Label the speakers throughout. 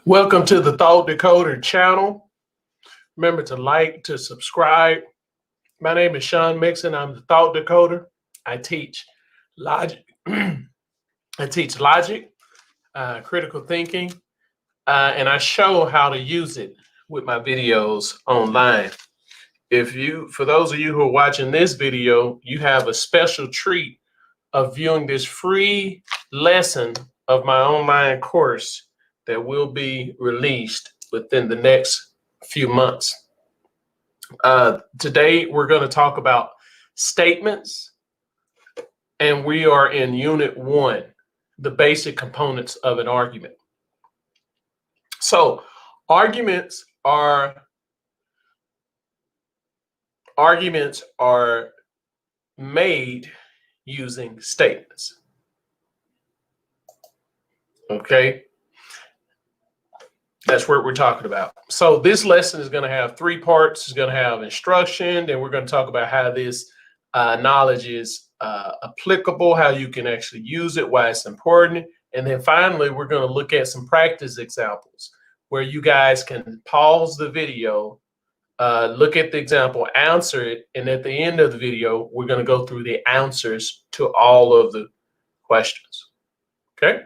Speaker 1: Welcome to the Thought Decoder channel. Remember to like, to subscribe. My name is Sean Mixon. I'm the Thought Decoder. I teach logic. Critical thinking, and I show how to use it with my videos online. For those of you who are watching this video, you have a special treat of viewing this free lesson of my online course that will be released within the next few months. Today, we're going to talk about statements, and we are in Unit 1, the basic components of an argument. So, arguments are made using statements. Okay? That's what we're talking about. So this lesson is going to have 3 parts. It's going to have instruction, then we're going to talk about how this knowledge is applicable, how you can actually use it, why it's important, and then finally we're going to look at some practice examples where you guys can pause the video, look at the example, answer it, and at the end of the video we're going to go through the answers to all of the questions. Okay? All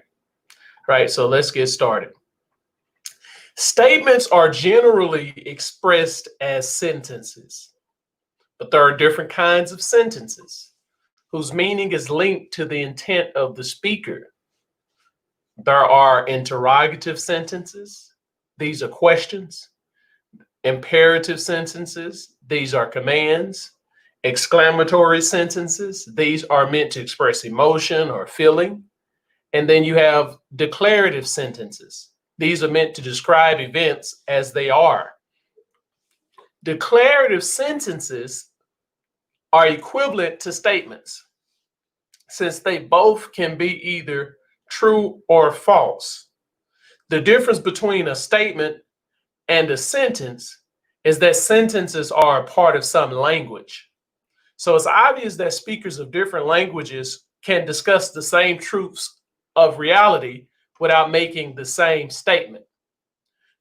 Speaker 1: right, so let's get started. Statements are generally expressed as sentences, but there are different kinds of sentences whose meaning is linked to the intent of the speaker. There are interrogative sentences. These are questions. Imperative sentences. These are commands. Exclamatory sentences. These are meant to express emotion or feeling. And then you have declarative sentences. These are meant to describe events as they are. Declarative sentences are equivalent to statements, since they both can be either true or false. The difference between a statement and a sentence is that sentences are a part of some language. So it's obvious that speakers of different languages can discuss the same truths of reality without making the same statement.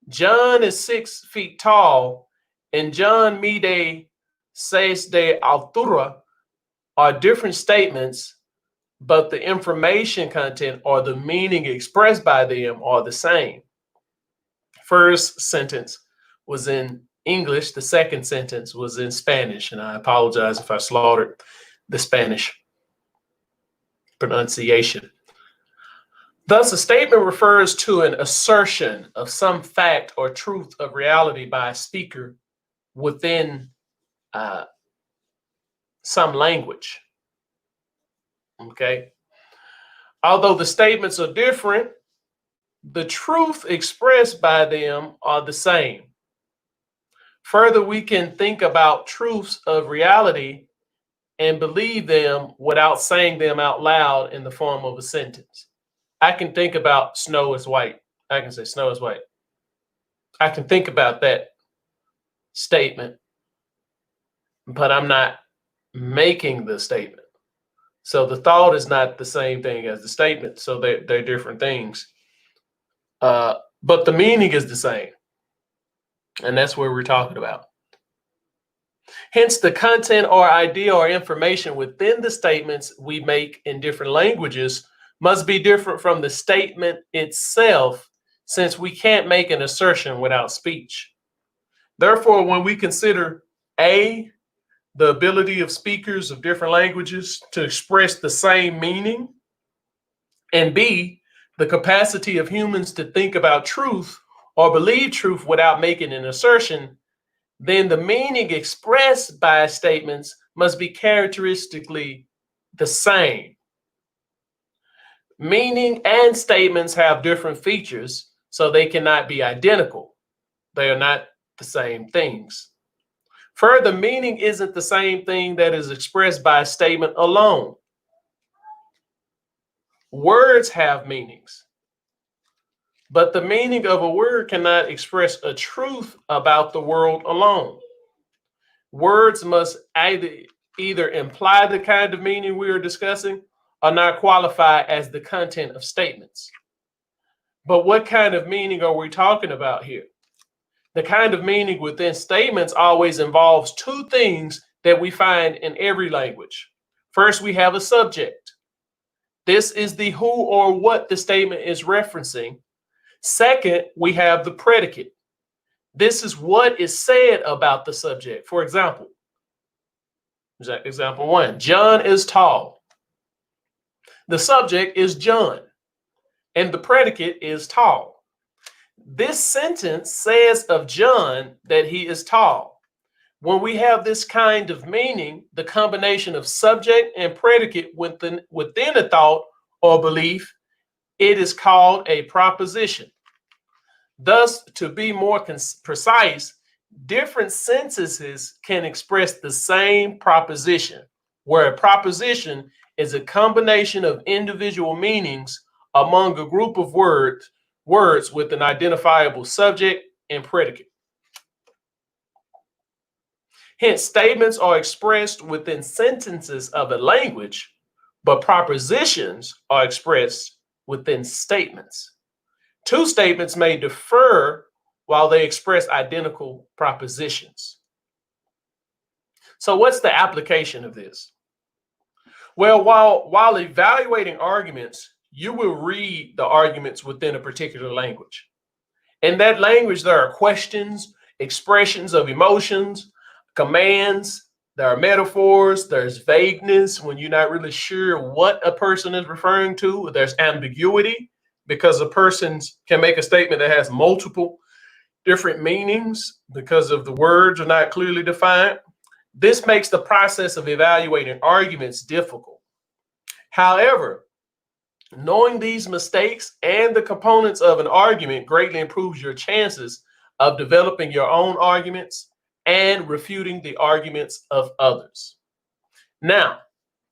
Speaker 1: John is 6 feet tall, and John mide 6 de altura are different statements, but the information content or the meaning expressed by them are the same. First sentence was in English, the second sentence was in Spanish, and I apologize if I slaughtered the Spanish pronunciation. Thus, a statement refers to an assertion of some fact or truth of reality by a speaker within some language. Okay? Although the statements are different, the truth expressed by them are the same. Further, we can think about truths of reality and believe them without saying them out loud in the form of a sentence. I can think about snow is white. I can say snow is white. I can think about that statement, but I'm not making the statement. So the thought is not the same thing as the statement. So they're different things. But the meaning is the same. And that's what we're talking about. Hence, the content or idea or information within the statements we make in different languages must be different from the statement itself, since we can't make an assertion without speech. Therefore, when we consider A, the ability of speakers of different languages to express the same meaning, and B, the capacity of humans to think about truth or believe truth without making an assertion, then the meaning expressed by statements must be characteristically the same. Meaning and statements have different features, so they cannot be identical. They are not the same things. Further, meaning isn't the same thing that is expressed by a statement alone. Words have meanings, but the meaning of a word cannot express a truth about the world alone. Words must either imply the kind of meaning we are discussing or not qualify as the content of statements. But what kind of meaning are we talking about here? The kind of meaning within statements always involves two things that we find in every language. First, we have a subject. This is the who or what the statement is referencing. Second, we have the predicate. This is what is said about the subject. For example, example 1, John is tall. The subject is John, and the predicate is tall. This sentence says of John that he is tall. When we have this kind of meaning, the combination of subject and predicate within a thought or belief, it is called a proposition. Thus, to be more precise, different sentences can express the same proposition, where a proposition is a combination of individual meanings among a group of words with an identifiable subject and predicate. Hence, statements are expressed within sentences of a language, but propositions are expressed within statements. Two statements may differ while they express identical propositions. So what's the application of this? Well, while evaluating arguments, you will read the arguments within a particular language. In that language, there are questions, expressions of emotions, commands, there are metaphors, there's vagueness when you're not really sure what a person is referring to. There's ambiguity because a person can make a statement that has multiple different meanings because of the words are not clearly defined. This makes the process of evaluating arguments difficult. However, knowing these mistakes and the components of an argument greatly improves your chances of developing your own arguments and refuting the arguments of others. Now,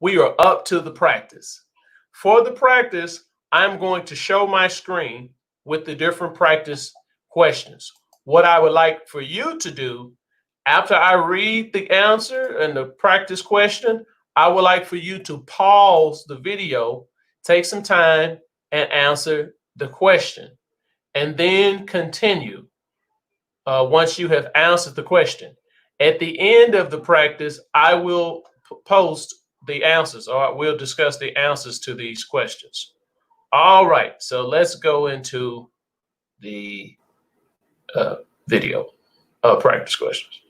Speaker 1: we are up to the practice. For the practice, I'm going to show my screen with the different practice questions. What I would like for you to do after I read the answer and the practice question, I would like for you to pause the video, take some time and answer the question, and then continue once you have answered the question. At the end of the practice, I will post the answers, or we'll discuss the answers to these questions. All right, so let's go into the video practice questions.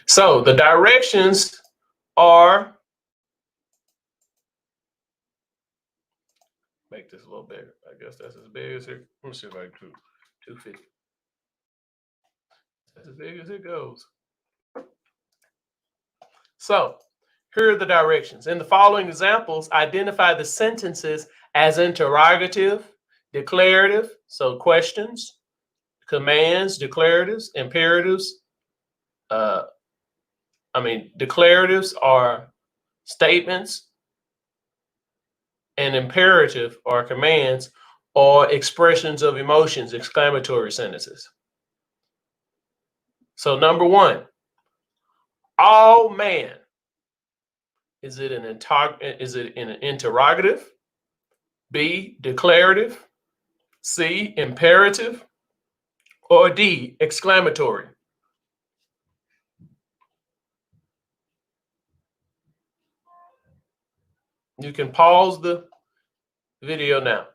Speaker 1: So the directions are, make this a little bigger. I guess that's as big as it. Let me see if I can do 250. That's as big as it goes. So here are the directions. In the following examples, identify the sentences as interrogative, declarative, so questions, commands, declaratives, imperatives. Declaratives are statements, and imperative are commands or expressions of emotions, exclamatory sentences. So number 1, all man. Is it an interrogative? B, declarative? C, imperative? Or D, exclamatory? You can pause the video now.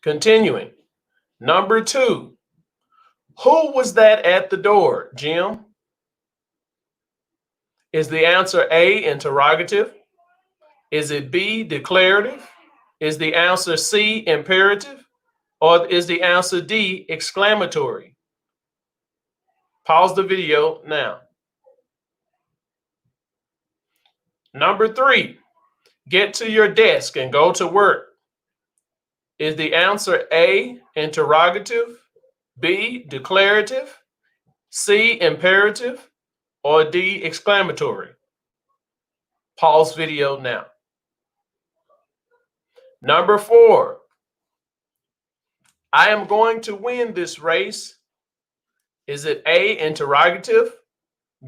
Speaker 1: Continuing. Number 2, who was that at the door, Jim? Is the answer A, interrogative? Is it B, declarative? Is the answer C, imperative? Or is the answer D, exclamatory? Pause the video now. Number 3, get to your desk and go to work. Is the answer A, interrogative, B, declarative, C, imperative, or D, exclamatory? Pause video now. Number 4, I am going to win this race. Is it A, interrogative,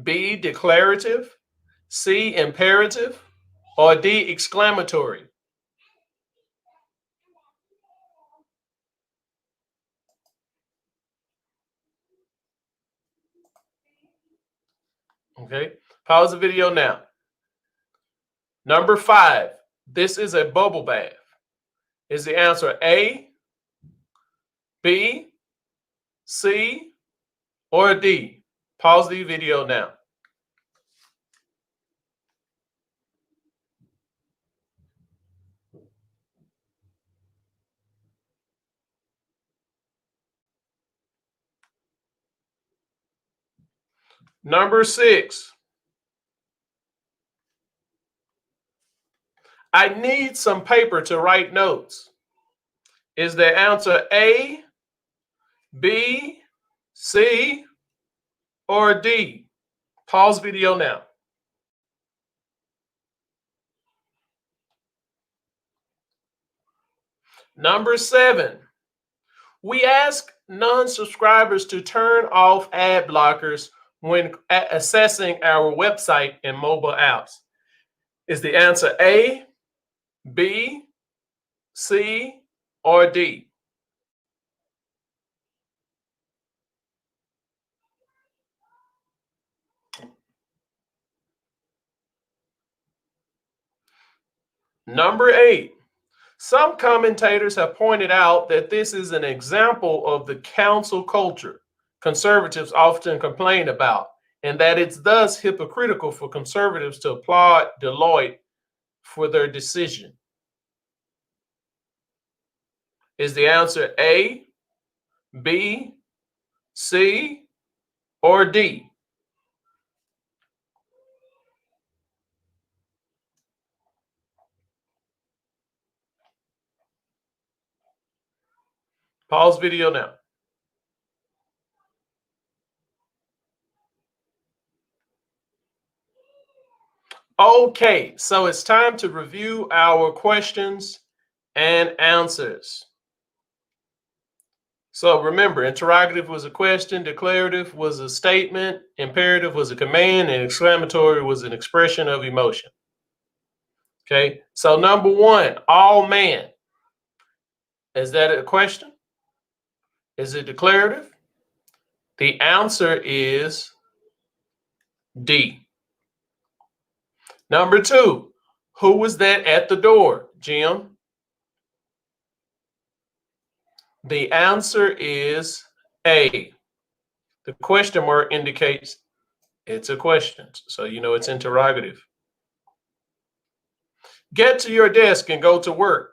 Speaker 1: B, declarative, C, imperative, or D, exclamatory? Okay, pause the video now. Number 5, this is a bubble bath. Is the answer A, B, C, or D? Pause the video now. Number 6, I need some paper to write notes. Is the answer A, B, C, or D? Pause video now. Number 7, we ask non-subscribers to turn off ad blockers when accessing our website and mobile apps. Is the answer A, B, C, or D? Number 8, some commentators have pointed out that this is an example of the council culture conservatives often complain about, and that it's thus hypocritical for conservatives to applaud Deloitte for their decision. Is the answer A, B, C, or D? Pause video now. Okay, so it's time to review our questions and answers. So remember, interrogative was a question, declarative was a statement, imperative was a command, and exclamatory was an expression of emotion. Okay, so number 1, all man. Is that a question? Is it declarative? The answer is D. Number 2, who was that at the door, Jim? The answer is A. The question mark indicates it's a question, so you know it's interrogative. Get to your desk and go to work.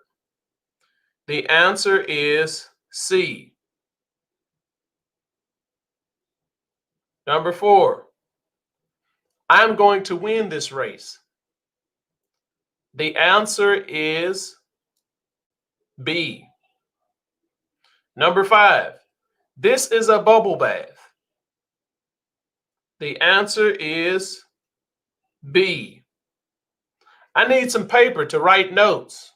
Speaker 1: The answer is C. Number 4, I'm going to win this race. The answer is B. Number 5, this is a bubble bath. The answer is B. I need some paper to write notes.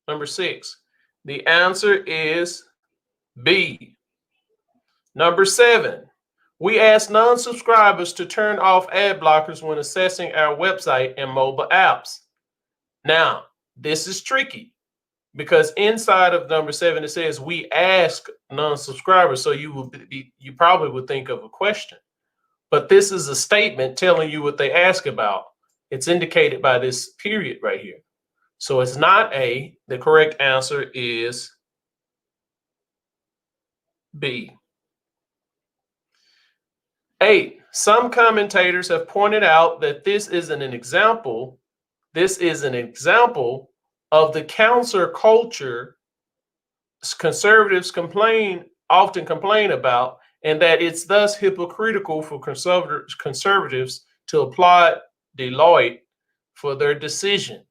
Speaker 1: Number 6, the answer is B. Number 7, we ask non-subscribers to turn off ad blockers when accessing our website and mobile apps. Now, this is tricky because inside of number 7, it says we ask non-subscribers. So you probably would think of a question, but this is a statement telling you what they ask about. It's indicated by this period right here. So it's not A. The correct answer is B. 8, some commentators have pointed out that this is an example of the counterculture conservatives often complain about, and that it's thus hypocritical for conservatives to applaud Deloitte for their decision.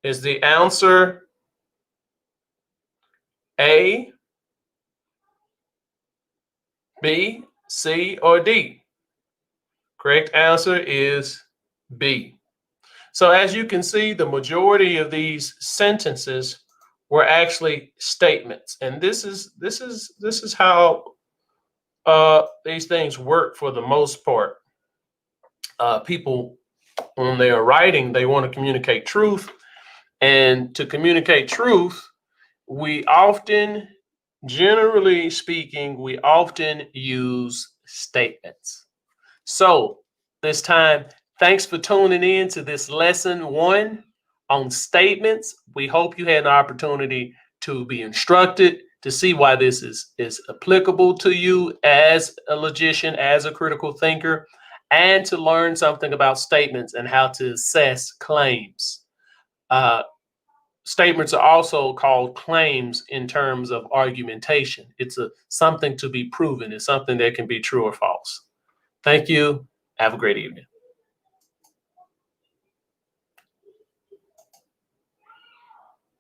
Speaker 1: Is the answer A, B, C, or D? Correct answer is B. So as you can see, the majority of these sentences were actually statements, and this is how these things work for the most part. People when they are writing, they want to communicate truth. And to communicate truth, we often, generally speaking, we often use statements. So this time, thanks for tuning in to this lesson 1 on statements. We hope you had an opportunity to be instructed, to see why this is applicable to you as a logician, as a critical thinker, and to learn something about statements and how to assess claims. Statements are also called claims in terms of argumentation. It's something to be proven. It's something that can be true or false. Thank you. Have a great evening.